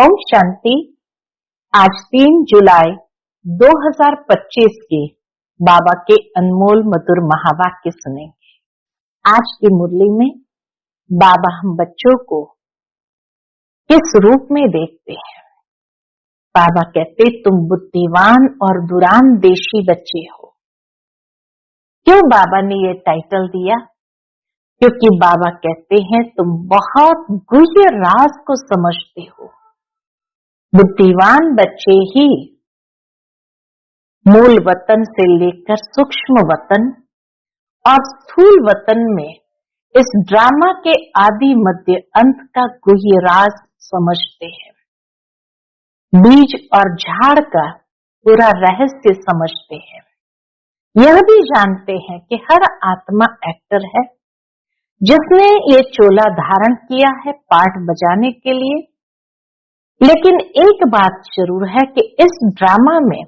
ओम शांति। आज 3 जुलाई 2025 के बाबा के अनमोल मधुर महावाक्य सुनेंगे। आज की मुरली में बाबा हम बच्चों को किस रूप में देखते हैं। बाबा कहते तुम बुद्धिवान और दूरांदेशी बच्चे हो। क्यों बाबा ने ये टाइटल दिया? क्योंकि बाबा कहते हैं तुम बहुत गूढ़ राज को समझते हो। बुद्धिमान बच्चे ही मूल वतन से लेकर सूक्ष्म वतन और स्थूल वतन में इस ड्रामा के आदि मध्य अंत का गुह्य राज समझते हैं। बीज और झाड़ का पूरा रहस्य समझते हैं। यह भी जानते हैं कि हर आत्मा एक्टर है जिसने ये चोला धारण किया है पार्ट बजाने के लिए। लेकिन एक बात जरूर है कि इस ड्रामा में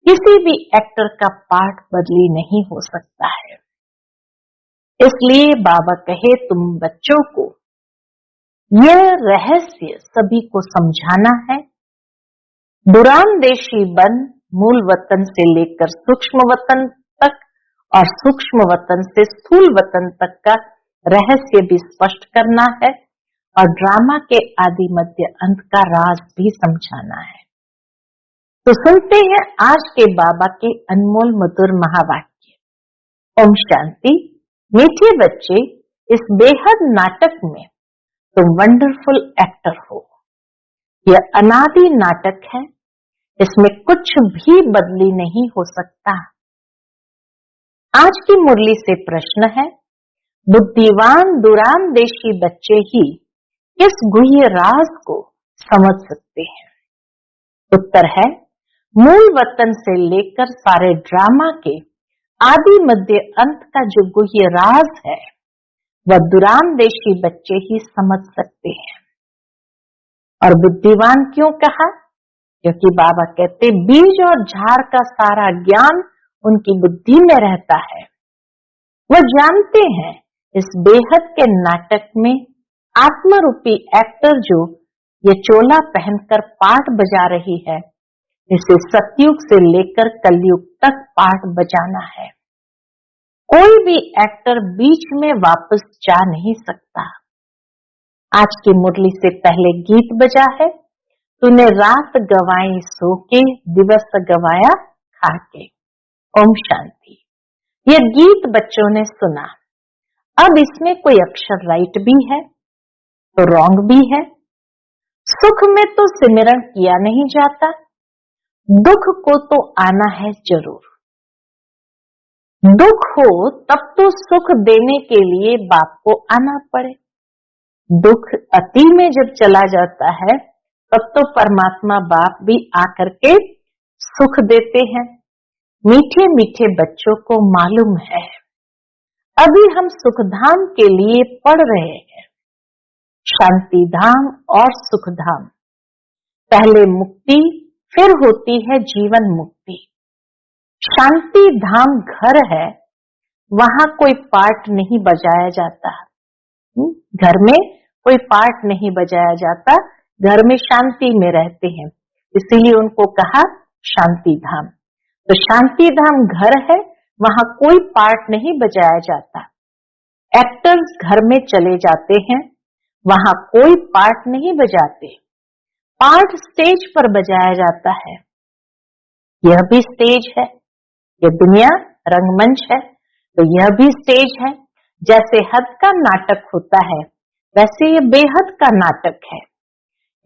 किसी भी एक्टर का पार्ट बदली नहीं हो सकता है। इसलिए बाबा कहे तुम बच्चों को यह रहस्य सभी को समझाना है। दूरांदेशी बन मूल वतन से लेकर सूक्ष्म वतन तक और सूक्ष्म वतन से स्थूल वतन तक का रहस्य भी स्पष्ट करना है और ड्रामा के आदि मध्य अंत का राज भी समझाना है। तो सुनते हैं आज के बाबा के अनमोल मधुर महावाक्य। ओम शांति। मीठे बच्चे, इस बेहद नाटक में तुम वंडरफुल एक्टर हो। यह अनादि नाटक है, इसमें कुछ भी बदली नहीं हो सकता। आज की मुरली से प्रश्न है, बुद्धिवान दूरांदेशी बच्चे ही किस गुह्य राज को समझ सकते हैं? उत्तर है, मूल वतन से लेकर सारे ड्रामा के आदि मध्य अंत का जो गुह्य राज है वह दूरांदेशी बच्चे ही समझ सकते हैं। और बुद्धिवान क्यों कहा? क्योंकि बाबा कहते बीज और झाड़ का सारा ज्ञान उनकी बुद्धि में रहता है। वह जानते हैं इस बेहद के नाटक में आत्मरूपी एक्टर जो ये चोला पहनकर पार्ट बजा रही है, इसे सतयुग से लेकर कलयुग तक पार्ट बजाना है। कोई भी एक्टर बीच में वापस जा नहीं सकता। आज की मुरली से पहले गीत बजा है, तूने रात गवाई सो के, दिवस गवाया खा के। ओम शांति। यह गीत बच्चों ने सुना। अब इसमें कोई अक्षर राइट भी है तो रॉन्ग भी है। सुख में तो सिमरन किया नहीं जाता, दुख को तो आना है जरूर। दुख हो तब तो सुख देने के लिए बाप को आना पड़े। दुख अति में जब चला जाता है तब तो परमात्मा बाप भी आकर के सुख देते हैं। मीठे मीठे बच्चों को मालूम है, अभी हम सुखधाम के लिए पढ़ रहे हैं। शांति धाम और सुख धाम। पहले मुक्ति, फिर होती है जीवन मुक्ति। शांति धाम घर है, वहां कोई पार्ट नहीं बजाया जाता। घर में कोई पार्ट नहीं बजाया जाता, घर में शांति में रहते हैं, इसीलिए उनको कहा शांति धाम। तो शांति धाम घर है, वहां कोई पार्ट नहीं बजाया जाता। एक्टर्स घर में चले जाते हैं, वहां कोई पार्ट नहीं बजाते। पार्ट स्टेज पर बजाया जाता है। यह भी स्टेज है, यह दुनिया रंगमंच है, तो यह भी स्टेज है। जैसे हद का नाटक होता है वैसे यह बेहद का नाटक है।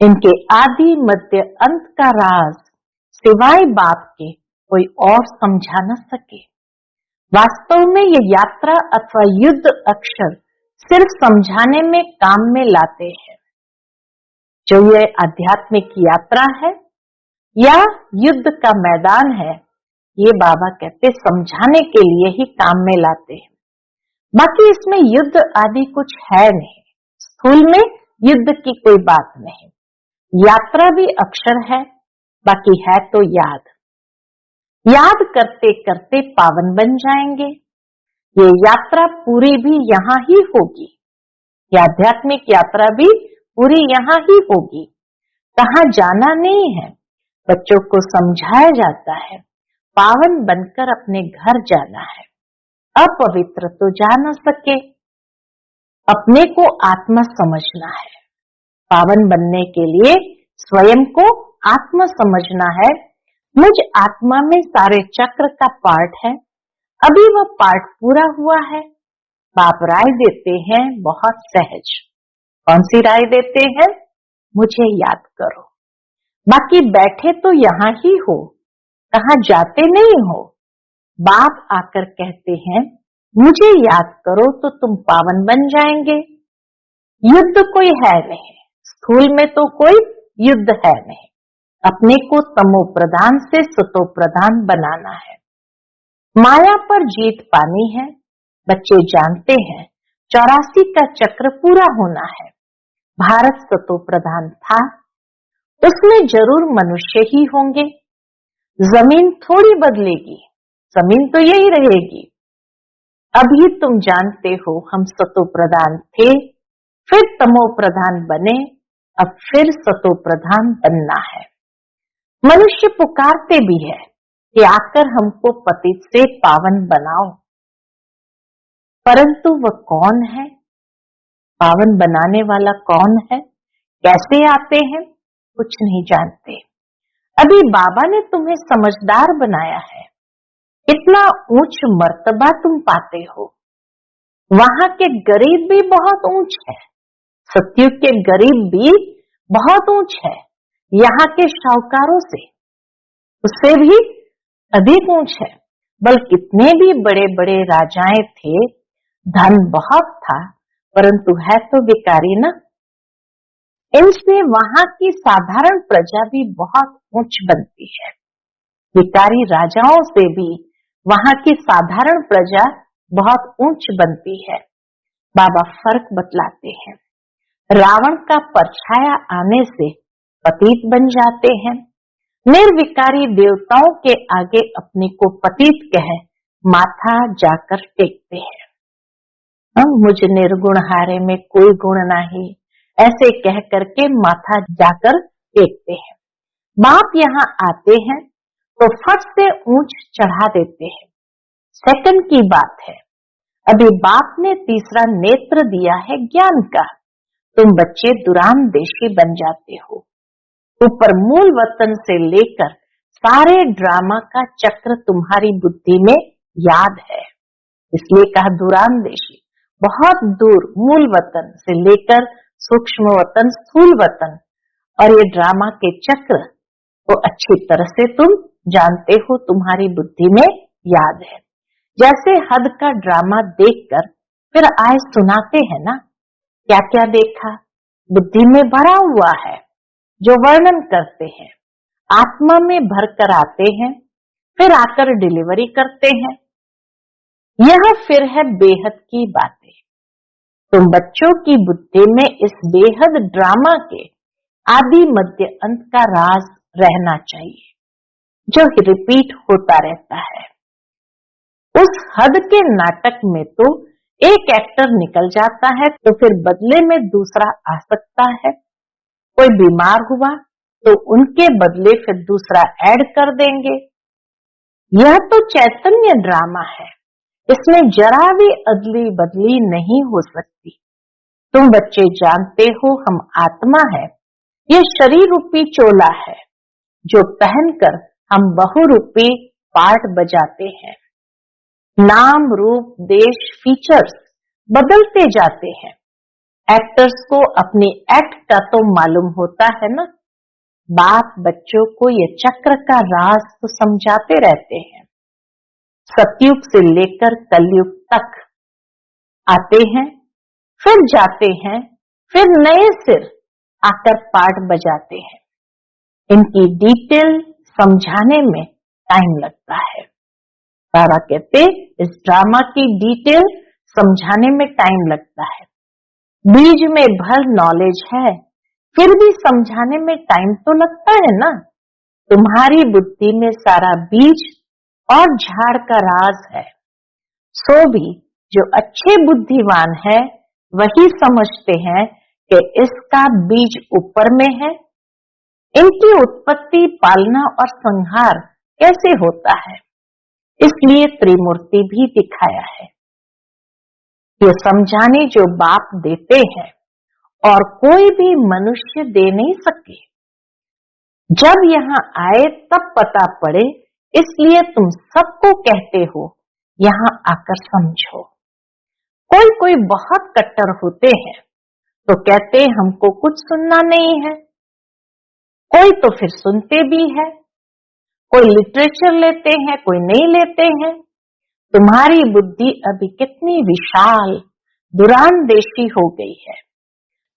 इनके आदि मध्य अंत का राज सिवाय बाप के कोई और समझा न सके। वास्तव में यह यात्रा अथवा युद्ध अक्षर सिर्फ समझाने में काम में लाते हैं। जो ये आध्यात्मिक यात्रा है या युद्ध का मैदान है, ये बाबा कहते समझाने के लिए ही काम में लाते हैं। बाकी इसमें युद्ध आदि कुछ है नहीं। स्थूल में युद्ध की कोई बात नहीं। यात्रा भी अक्षर है, बाकी है तो याद। याद करते करते पावन बन जाएंगे। ये यात्रा पूरी भी यहाँ ही होगी। ये आध्यात्मिक यात्रा भी पूरी यहाँ ही होगी। कहाँ जाना नहीं है। बच्चों को समझाया जाता है पावन बनकर अपने घर जाना है, अपवित्र तो जा न सके। अपने को आत्मा समझना है। पावन बनने के लिए स्वयं को आत्मा समझना है। मुझ आत्मा में सारे चक्र का पार्ट है, अभी वह पार्ट पूरा हुआ है। बाप राय देते हैं बहुत सहज। कौन सी राय देते हैं? मुझे याद करो। बाकी बैठे तो यहाँ ही हो, कहाँ जाते नहीं हो। बाप आकर कहते हैं मुझे याद करो तो तुम पावन बन जाएंगे। युद्ध कोई है नहीं, स्थूल में तो कोई युद्ध है नहीं। अपने को तमो प्रधान से सतो प्रधान बनाना है। माया पर जीत पानी है। बच्चे जानते हैं 84 का चक्र पूरा होना है। भारत सतो प्रधान था, उसमें जरूर मनुष्य ही होंगे। जमीन थोड़ी बदलेगी, जमीन तो यही रहेगी। अभी तुम जानते हो हम सतो प्रधान थे, फिर तमो प्रधान बने, अब फिर सतो प्रधान बनना है। मनुष्य पुकारते भी है कि आकर हमको पतित से पावन बनाओ, परंतु वह कौन है? पावन बनाने वाला कौन है? कैसे आते हैं? कुछ नहीं जानते। अभी बाबा ने तुम्हें समझदार बनाया है। इतना ऊंच मर्तबा तुम पाते हो। वहां के गरीब भी बहुत ऊंच है, सतयुग के गरीब भी बहुत ऊंच है। यहाँ के शाहूकारों से उससे भी अधिक ऊंच है। बल कितने भी बड़े बड़े राजाएं थे, धन बहुत था, परंतु है तो भिखारी ना। इनसे वहां की साधारण प्रजा भी बहुत ऊंच बनती है। भिखारी राजाओं से भी वहां की साधारण प्रजा बहुत ऊंच बनती है। बाबा फर्क बतलाते हैं। रावण का परछाया आने से पतित बन जाते हैं। निर्विकारी देवताओं के आगे अपने को पतित कह माथा जाकर टेकते हैं। मुझ निर्गुण हारे में कोई गुण नहीं, ऐसे कह करके माथा जाकर टेकते हैं। बाप यहाँ आते हैं तो फट से ऊंच चढ़ा देते हैं। सेकंड की बात है, अभी बाप ने तीसरा नेत्र दिया है ज्ञान का। तुम बच्चे दुरानदेशी बन जाते हो। ऊपर मूल वतन से लेकर सारे ड्रामा का चक्र तुम्हारी बुद्धि में याद है, इसलिए कहा दुरानदेशी। बहुत दूर मूल वतन से लेकर सूक्ष्म वतन, स्थूल वतन और ये ड्रामा के चक्र को अच्छी तरह से तुम जानते हो, तुम्हारी बुद्धि में याद है। जैसे हद का ड्रामा देखकर फिर आए सुनाते हैं ना, क्या क्या देखा बुद्धि में भरा हुआ है, जो वर्णन करते हैं। आत्मा में भर कर आते हैं, फिर आकर डिलीवरी करते हैं। यह फिर है बेहद की बातें। तुम बच्चों की बुद्धि में इस बेहद ड्रामा के आदि मध्य अंत का राज रहना चाहिए, जो रिपीट होता रहता है। उस हद के नाटक में तो एक एक्टर निकल जाता है तो फिर बदले में दूसरा आ सकता है। कोई बीमार हुआ तो उनके बदले फिर दूसरा ऐड कर देंगे। यह तो चैतन्य ड्रामा है, इसमें जरा भी अदली बदली नहीं हो सकती। तुम बच्चे जानते हो हम आत्मा है, ये शरीर रूपी चोला है जो पहनकर हम बहुरूपी पार्ट बजाते हैं। नाम, रूप, देश, फीचर्स बदलते जाते हैं। एक्टर्स को अपनी एक्ट का तो मालूम होता है ना। बाप बच्चों को ये चक्र का राज तो समझाते रहते हैं। सतयुग से लेकर कलयुग तक आते हैं, फिर जाते हैं, फिर नए सिर आकर पार्ट बजाते हैं। इनकी डिटेल समझाने में टाइम लगता है। बाबा कहते इस ड्रामा की डिटेल समझाने में टाइम लगता है। बीज में भर नॉलेज है, फिर भी समझाने में टाइम तो लगता है ना। तुम्हारी बुद्धि में सारा बीज और झाड़ का राज है। सो भी जो अच्छे बुद्धिमान है वही समझते हैं कि इसका बीज ऊपर में है इनकी उत्पत्ति, पालना और संहार कैसे होता है, इसलिए त्रिमूर्ति भी दिखाया है। ये समझाने जो बाप देते हैं और कोई भी मनुष्य दे नहीं सके। जब यहाँ आए तब पता पड़े, इसलिए तुम सबको कहते हो यहाँ आकर समझो। कोई कोई बहुत कट्टर होते हैं तो कहते हैं हमको कुछ सुनना नहीं है, कोई तो फिर सुनते भी है, कोई लिटरेचर लेते हैं, कोई नहीं लेते हैं। तुम्हारी बुद्धि अभी कितनी विशाल दुरानदेशी हो गई है।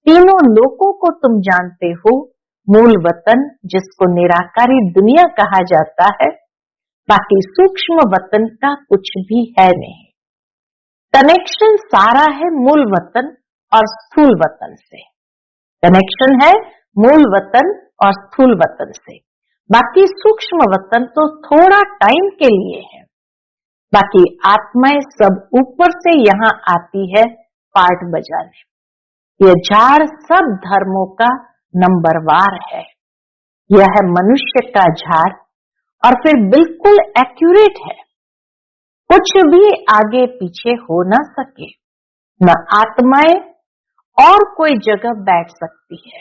तीनों लोकों को तुम जानते हो, मूल वतन जिसको निराकारी दुनिया कहा जाता है, बाकी सूक्ष्म वतन का कुछ भी है नहीं। कनेक्शन सारा है मूल वतन और स्थूल वतन से। कनेक्शन है मूल वतन और स्थूल वतन से। बाकी सूक्ष्म वतन तो थोड़ा टाइम के लिए है। बाकी आत्माएं सब ऊपर से यहाँ आती है पार्ट बजाने। यह झाड़ सब धर्मों का नंबरवार है। यह है मनुष्य का झाड़ और फिर बिल्कुल एक्यूरेट है। कुछ भी आगे पीछे हो ना सके। न आत्माएं और कोई जगह बैठ सकती है।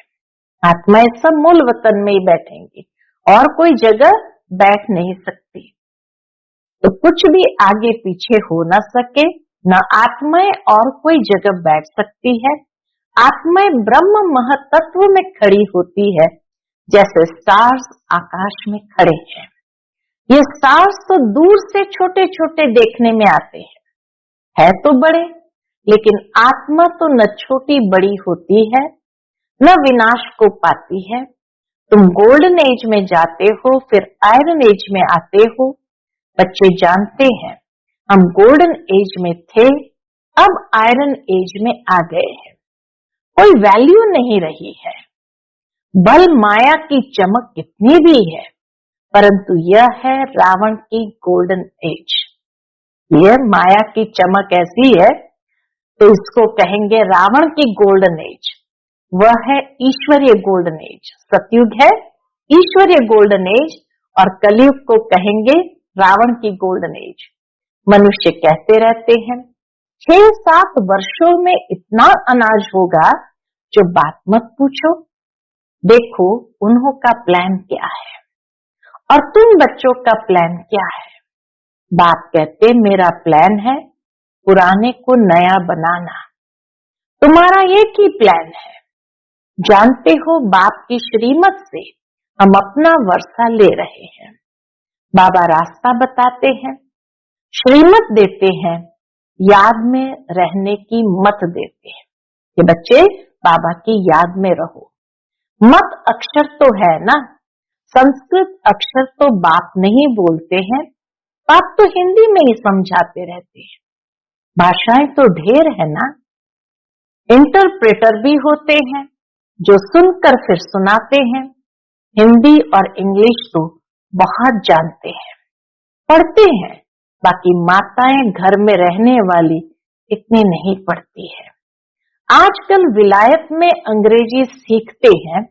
आत्माएं सब मूल वतन में ही बैठेंगी और कोई जगह बैठ नहीं सकती। तो कुछ भी आगे पीछे हो ना सके, न आत्माएं और कोई जगह बैठ सकती है। आत्माएं ब्रह्म महतत्व में खड़ी होती है, जैसे स्टार्स आकाश में खड़े हैं। ये स्टार्स तो दूर से छोटे छोटे देखने में आते हैं, है तो बड़े, लेकिन आत्मा तो न छोटी बड़ी होती है, न विनाश को पाती है। तुम गोल्डन एज में जाते हो, फिर आयरन एज में आते हो। बच्चे जानते हैं हम गोल्डन एज में थे, अब आयरन एज में आ गए हैं। कोई वैल्यू नहीं रही है। बल माया की चमक कितनी भी है, परंतु यह है रावण की गोल्डन एज। यह माया की चमक ऐसी है तो इसको कहेंगे रावण की गोल्डन एज। वह है ईश्वरीय गोल्डन एज। सतयुग है ईश्वरीय गोल्डन एज और कलयुग को कहेंगे रावण की गोल्डन एज। मनुष्य कहते रहते हैं 6-7 वर्षों में इतना अनाज होगा जो बात मत पूछो। देखो उन्हों का प्लान क्या है और तुम बच्चों का प्लान क्या है। बाप कहते मेरा प्लान है पुराने को नया बनाना। तुम्हारा एक ही प्लान है। जानते हो बाप की श्रीमत से हम अपना वर्षा ले रहे हैं। बाबा रास्ता बताते हैं, श्रीमत देते हैं, याद में रहने की मत देते हैं कि बच्चे बाबा की याद में रहो। मत अक्षर तो है ना, संस्कृत अक्षर तो बाप नहीं बोलते हैं, बाप तो हिंदी में ही समझाते रहते हैं। भाषाएं तो ढेर है ना। इंटरप्रेटर भी होते हैं जो सुनकर फिर सुनाते हैं। हिंदी और इंग्लिश तो बहुत जानते हैं, पढ़ते हैं। बाकी माताएं घर में रहने वाली इतनी नहीं पढ़ती है। आजकल विलायत में अंग्रेजी सीखते हैं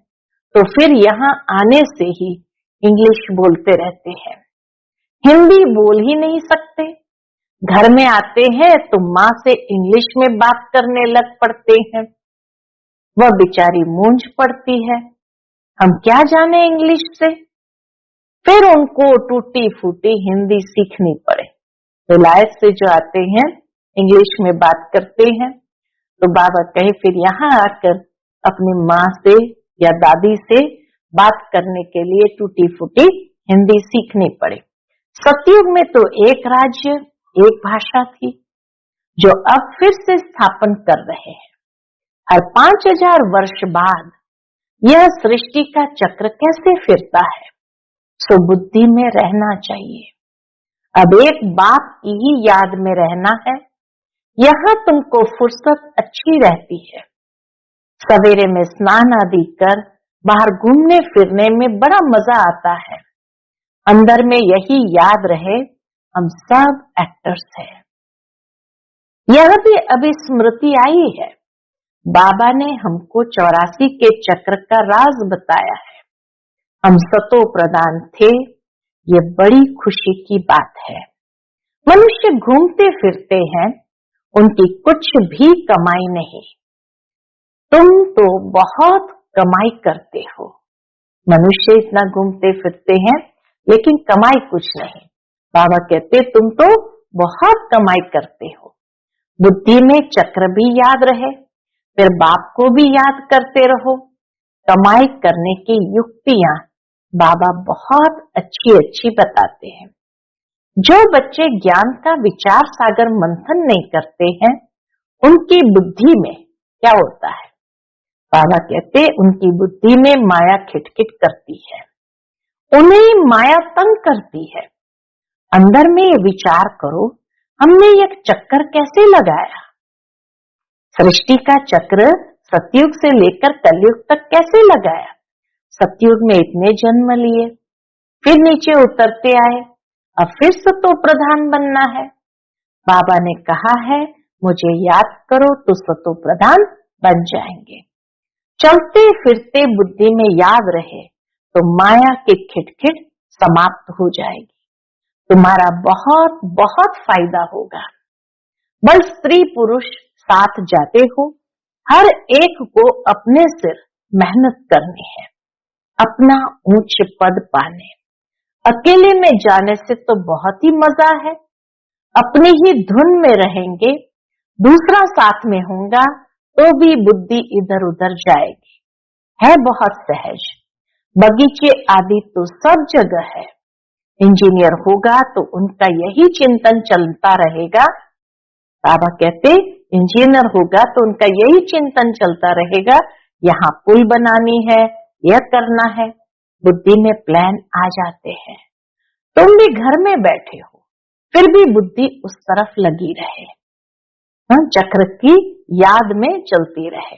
तो फिर यहाँ आने से ही इंग्लिश बोलते रहते हैं। हिंदी बोल ही नहीं सकते। घर में आते हैं तो माँ से इंग्लिश में बात करने लग पड़ते हैं। वह बेचारी मूंझ पड़ती है, हम क्या जाने इंग्लिश से। फिर उनको टूटी फूटी हिंदी सीखनी पड़े। विलायत से जो आते हैं इंग्लिश में बात करते हैं तो बाबा कहे फिर यहाँ आकर अपनी माँ से या दादी से बात करने के लिए टूटी फूटी हिंदी सीखनी पड़े। सतयुग में तो एक राज्य एक भाषा थी जो अब फिर से स्थापन कर रहे हैं। हर 5000 वर्ष बाद यह सृष्टि का चक्र कैसे फिरता है, सो बुद्धि में रहना चाहिए। अब एक बाप की ही याद में रहना है। यहाँ तुमको फुर्सत अच्छी रहती है। सवेरे में स्नान आदि कर बाहर घूमने फिरने में बड़ा मजा आता है। अंदर में यही याद रहे हम सब एक्टर्स हैं। यह भी अभी स्मृति आई है। बाबा ने हमको 84 के चक्र का राज बताया है। हम सतो प्रधान थे, ये बड़ी खुशी की बात है। मनुष्य घूमते फिरते हैं, उनकी कुछ भी कमाई नहीं। तुम तो बहुत कमाई करते हो। मनुष्य इतना घूमते फिरते हैं लेकिन कमाई कुछ नहीं। बाबा कहते तुम तो बहुत कमाई करते हो। बुद्धि में चक्र भी याद रहे, फिर बाप को भी याद करते रहो। कमाई करने की युक्तियां बाबा बहुत अच्छी अच्छी बताते हैं। जो बच्चे ज्ञान का विचार सागर मंथन नहीं करते हैं, उनकी बुद्धि में क्या होता है? बाबा कहते उनकी बुद्धि में माया खिटखिट करती है, उन्हें माया तंग करती है। अंदर में ये विचार करो, हमने एक चक्कर कैसे लगाया? सृष्टि का चक्र सतयुग से लेकर कलयुग तक कैसे लगाया? सतयुग में इतने जन्म लिए, फिर नीचे उतरते आए, अब फिर सतो प्रधान बनना है। बाबा ने कहा है मुझे याद करो तो सतो प्रधान बन जाएंगे। चलते फिरते बुद्धि में याद रहे तो माया की खिटखिट समाप्त हो जाएगी। तुम्हारा बहुत बहुत फायदा होगा। बल स्त्री पुरुष साथ जाते हो, हर एक को अपने सिर मेहनत करनी है, अपना ऊंच पद पाने। अकेले में जाने से तो बहुत ही मजा है, अपनी ही धुन में रहेंगे, दूसरा साथ में होगा तो भी बुद्धि इधर उधर जाएगी। है बहुत सहज। बगीचे आदि तो सब जगह है। इंजीनियर होगा तो उनका यही चिंतन चलता रहेगा। बाबा कहते इंजीनियर होगा तो उनका यही चिंतन चलता रहेगा, यहाँ पुल बनानी है, यह करना है। बुद्धि में प्लान आ जाते हैं। तुम भी घर में बैठे हो, फिर भी बुद्धि उस तरफ लगी रहे, चक्र की याद में चलती रहे।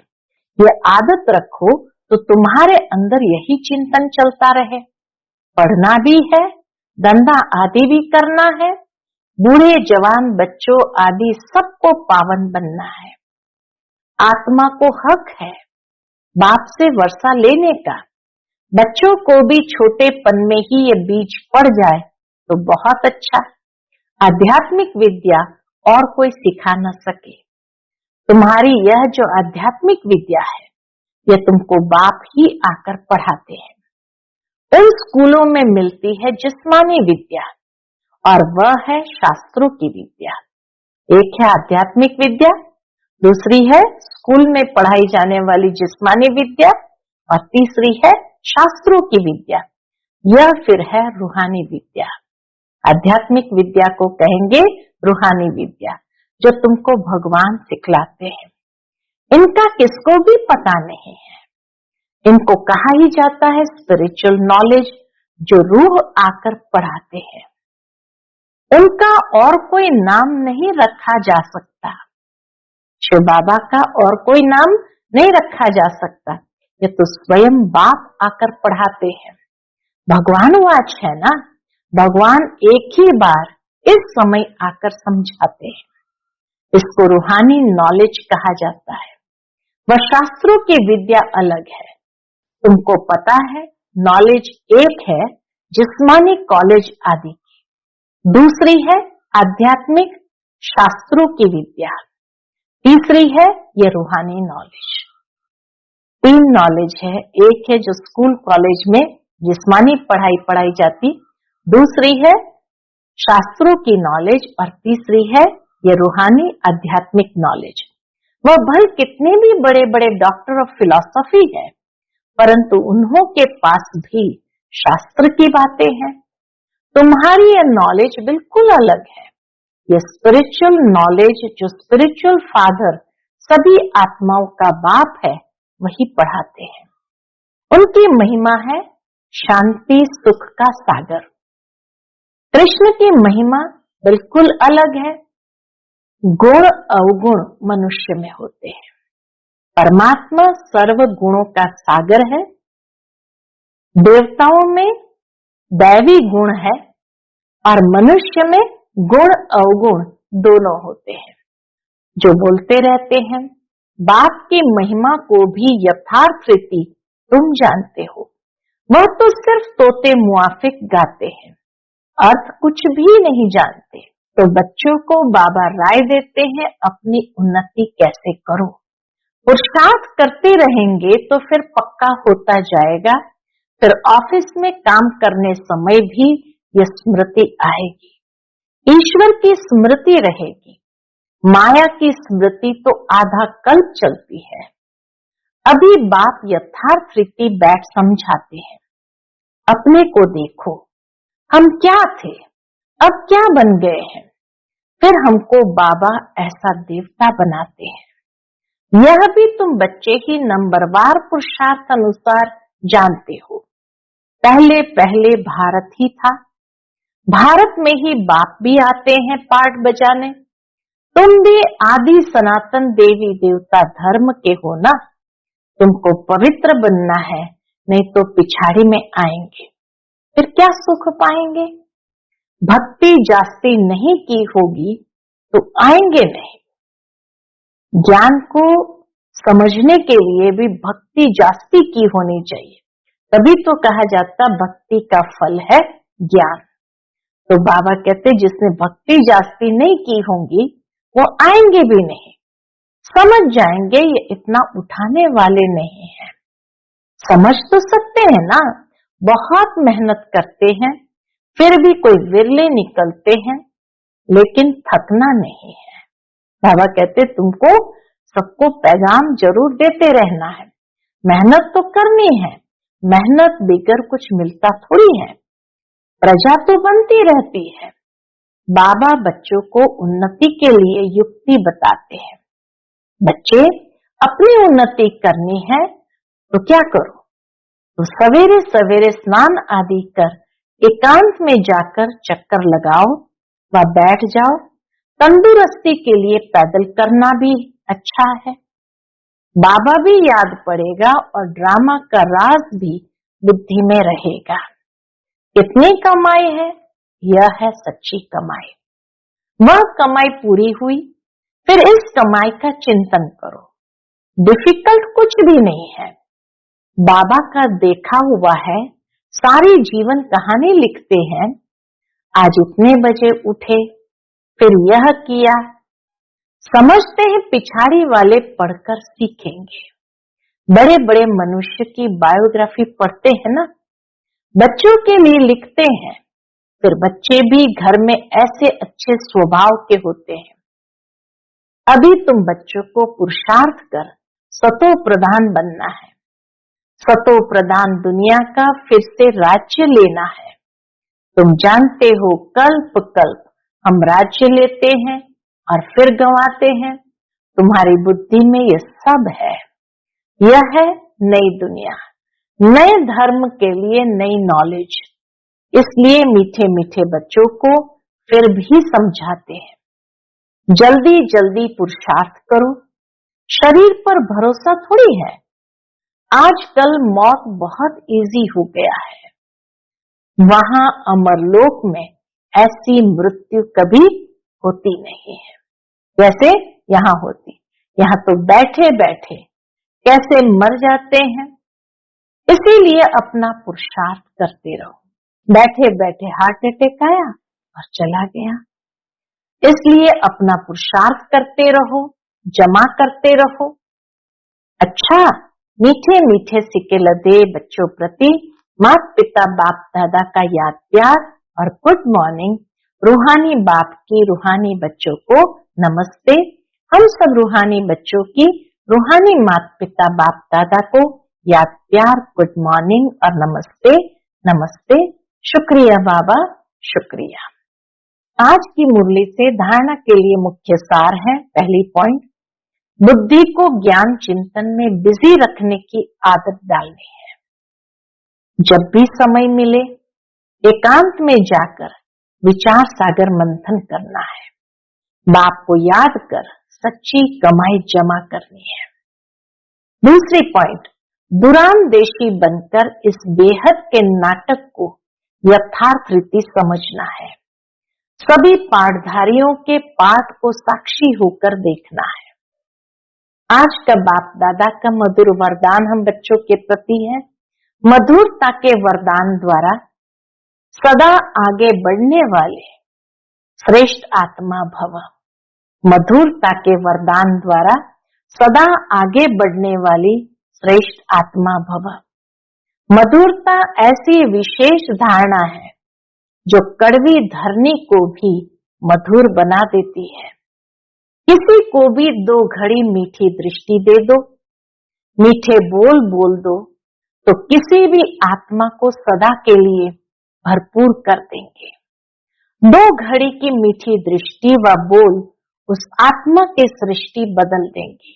ये आदत रखो तो तुम्हारे अंदर यही चिंतन चलता रहे। पढ़ना भी है, धंधा आदि भी करना है, बूढ़े जवान बच्चों आदि सबको पावन बनना है। आत्मा को हक है बाप से वर्षा लेने का। बच्चों को भी छोटेपन में ही ये बीज पड़ जाए तो बहुत अच्छा। आध्यात्मिक विद्या और कोई सिखा न सके। तुम्हारी यह जो आध्यात्मिक विद्या है, यह तुमको बाप ही आकर पढ़ाते हैं। उन स्कूलों में मिलती है जिस्मानी विद्या और वह है शास्त्रों की विद्या। एक है आध्यात्मिक विद्या, दूसरी है स्कूल में पढ़ाई जाने वाली जिस्मानी विद्या और तीसरी है शास्त्रों की विद्या। यह फिर है रूहानी विद्या। आध्यात्मिक विद्या को कहेंगे रूहानी विद्या, जो तुमको भगवान सिखलाते हैं। इनका किसको भी पता नहीं है। इनको कहा ही जाता है स्पिरिचुअल नॉलेज, जो रूह आकर पढ़ाते हैं। उनका और कोई नाम नहीं रखा जा सकता। शिव बाबा का और कोई नाम नहीं रखा जा सकता। ये तो स्वयं बाप आकर पढ़ाते हैं। भगवान वाच है ना, भगवान एक ही बार इस समय आकर समझाते हैं। इसको रूहानी नॉलेज कहा जाता है। वह शास्त्रों की विद्या अलग है। तुमको पता है नॉलेज एक है जिस्मानी कॉलेज आदि की, दूसरी है आध्यात्मिक शास्त्रों की विद्या, तीसरी है ये रूहानी नॉलेज। तीन नॉलेज है। एक है जो स्कूल कॉलेज में जिस्मानी पढ़ाई जाती, दूसरी है शास्त्रों की नॉलेज और तीसरी है ये रूहानी आध्यात्मिक नॉलेज। वह भल कितने भी बड़े बड़े डॉक्टर ऑफ फिलॉसफी है, परंतु उन्हों के पास भी शास्त्र की बातें हैं। तुम्हारी यह नॉलेज बिल्कुल अलग है। ये स्पिरिचुअल नॉलेज जो स्पिरिचुअल फादर सभी आत्माओं का बाप है, वही पढ़ाते हैं। उनकी महिमा है शांति सुख का सागर। कृष्ण की महिमा बिल्कुल अलग है। गुण अवगुण मनुष्य में होते हैं। परमात्मा सर्व गुणों का सागर है। देवताओं में दैवी गुण है और मनुष्य में गुण अवगुण दोनों होते हैं। जो बोलते रहते हैं बाप की महिमा को भी यथार्थ रीति तुम जानते हो। वह तो सिर्फ तोते मुआफिक गाते हैं, अर्थ कुछ भी नहीं जानते। तो बच्चों को बाबा राय देते हैं, अपनी उन्नति कैसे करो। पुरुषार्थ करते रहेंगे तो फिर पक्का होता जाएगा। फिर ऑफिस में काम करने समय भी यह स्मृति आएगी, ईश्वर की स्मृति रहेगी। माया की स्मृति तो आधा कल्प चलती है। अभी बाप यथार्थ रीति बैठ समझाते हैं, अपने को देखो, हम क्या थे, अब क्या बन गए हैं। फिर हमको बाबा ऐसा देवता बनाते हैं। यह भी तुम बच्चे ही नंबरवार पुरुषार्थ अनुसार जानते हो। पहले पहले भारत ही था, भारत में ही बाप भी आते हैं पाठ बजाने। तुम भी आदि सनातन देवी देवता धर्म के हो ना, तुमको पवित्र बनना है, नहीं तो पिछाड़ी में आएंगे, फिर क्या सुख पाएंगे। भक्ति जास्ती नहीं की होगी तो आएंगे नहीं। ज्ञान को समझने के लिए भी भक्ति जास्ती की होनी चाहिए, तभी तो कहा जाता भक्ति का फल है ज्ञान। तो बाबा कहते जिसने भक्ति जास्ती नहीं की होगी वो आएंगे भी नहीं, समझ जाएंगे ये इतना उठाने वाले नहीं है। समझ तो सकते हैं ना, बहुत मेहनत करते हैं, फिर भी कोई विरले निकलते हैं, लेकिन थकना नहीं है। बाबा कहते तुमको सबको पैगाम जरूर देते रहना है, मेहनत तो करनी है, मेहनत बिगर कुछ मिलता थोड़ी है, प्रजा तो बनती रहती है। बाबा बच्चों को उन्नति के लिए युक्ति बताते हैं। बच्चे अपनी उन्नति करनी है तो क्या करो, तो सवेरे सवेरे स्नान आदि कर एकांत में जाकर चक्कर लगाओ व बैठ जाओ। तंदुरुस्ती के लिए पैदल करना भी अच्छा है। बाबा भी याद पड़ेगा और ड्रामा का राज भी बुद्धि में रहेगा। कितनी कमाई है, यह है सच्ची कमाई। वह कमाई पूरी हुई, फिर इस कमाई का चिंतन करो। डिफिकल्ट कुछ भी नहीं है। बाबा का देखा हुआ है, सारी जीवन कहानी लिखते हैं। आज इतने बजे उठे, फिर यह किया। समझते हैं पिछाड़ी वाले पढ़कर सीखेंगे। बड़े बड़े मनुष्य की बायोग्राफी पढ़ते हैं ना, बच्चों के लिए लिखते हैं, फिर बच्चे भी घर में ऐसे अच्छे स्वभाव के होते हैं। अभी तुम बच्चों को पुरुषार्थ कर सतो प्रधान बनना है। सतो प्रधान दुनिया का फिर से राज्य लेना है। तुम जानते हो कल्प कल्प हम राज्य लेते हैं और फिर गंवाते हैं। तुम्हारी बुद्धि में ये सब है। यह है नई दुनिया, नए धर्म के लिए नई नॉलेज। इसलिए मीठे मीठे बच्चों को फिर भी समझाते हैं, जल्दी जल्दी पुरुषार्थ करो। शरीर पर भरोसा थोड़ी है। आजकल मौत बहुत इजी हो गया है। वहां अमरलोक में ऐसी मृत्यु कभी होती नहीं है जैसे यहाँ होती। यहाँ तो बैठे बैठे कैसे मर जाते हैं। इसीलिए अपना पुरुषार्थ करते रहो। बैठे बैठे हार्ट अटैक आया और चला गया। इसलिए अपना पुरुषार्थ करते रहो, जमा करते रहो। अच्छा, मीठे मीठे सिक्के लदे बच्चों प्रति माता पिता बाप दादा का याद प्यार और गुड मॉर्निंग। रूहानी बाप की रूहानी बच्चों को नमस्ते। हम सब रूहानी बच्चों की रूहानी माता पिता बाप दादा को याद प्यार, गुड मॉर्निंग और नमस्ते नमस्ते। शुक्रिया बाबा, शुक्रिया। आज की मुरली से धारणा के लिए मुख्य सार है। पहली पॉइंट, बुद्धि को ज्ञान चिंतन में बिजी रखने की आदत डालनी है। जब भी समय मिले एकांत में जाकर विचार सागर मंथन करना है। बाप को याद कर सच्ची कमाई जमा करनी है। दूसरी पॉइंट, दूरांदेशी बनकर इस बेहद के नाटक को यथार्थ रीति समझना है। सभी पाठधारियों के पाठ को साक्षी होकर देखना है। आज का बाप दादा का मधुर वरदान हम बच्चों के प्रति है, मधुरता के वरदान द्वारा सदा आगे बढ़ने वाले श्रेष्ठ आत्मा भव। मधुरता के वरदान द्वारा सदा आगे बढ़ने वाली श्रेष्ठ आत्मा भव। मधुरता ऐसी विशेष धारणा है जो कड़वी धरनी को भी मधुर बना देती है। किसी को भी 2 घड़ी मीठी दृष्टि दे दो, मीठे बोल बोल दो, तो किसी भी आत्मा को सदा के लिए भरपूर कर देंगे। 2 घड़ी की मीठी दृष्टि व बोल उस आत्मा की सृष्टि बदल देंगे।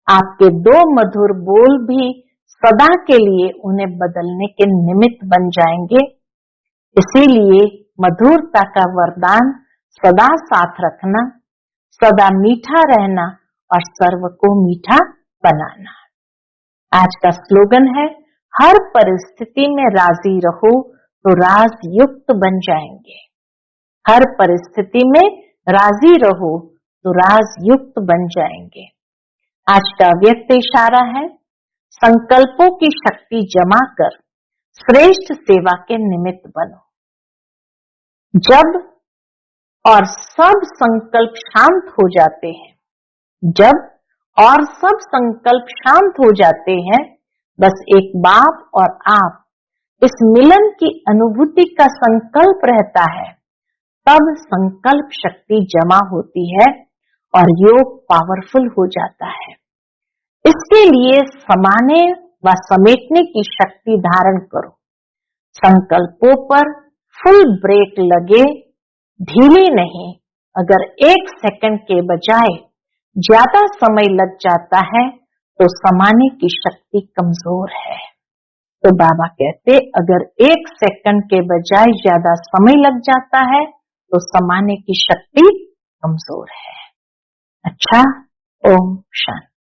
आपके 2 मधुर बोल भी सदा के लिए उन्हें बदलने के निमित्त बन जाएंगे। इसीलिए मधुरता का वरदान सदा साथ रखना, सदा मीठा रहना और सर्व को मीठा बनाना। आज का स्लोगन है, हर परिस्थिति में राजी रहो तो राज युक्त बन जाएंगे। हर परिस्थिति में राजी रहो तो राज युक्त बन जाएंगे। आज का व्यक्त इशारा है, संकल्पों की शक्ति जमा कर श्रेष्ठ सेवा के निमित्त बनो। जब और सब संकल्प शांत हो जाते हैं, जब और सब संकल्प शांत हो जाते हैं, बस एक बाप और आप इस मिलन की अनुभूति का संकल्प रहता है, तब संकल्प शक्ति जमा होती है और योग पावरफुल हो जाता है। इसके लिए समाने व समेटने की शक्ति धारण करो। संकल्पों पर फुल ब्रेक लगे, ढीली नहीं। अगर 1 सेकंड के बजाय ज्यादा समय लग जाता है तो समाने की शक्ति कमजोर है। तो बाबा कहते, अगर 1 सेकंड के बजाय ज्यादा समय लग जाता है तो समाने की शक्ति कमजोर है। अच्छा, ओम शांति।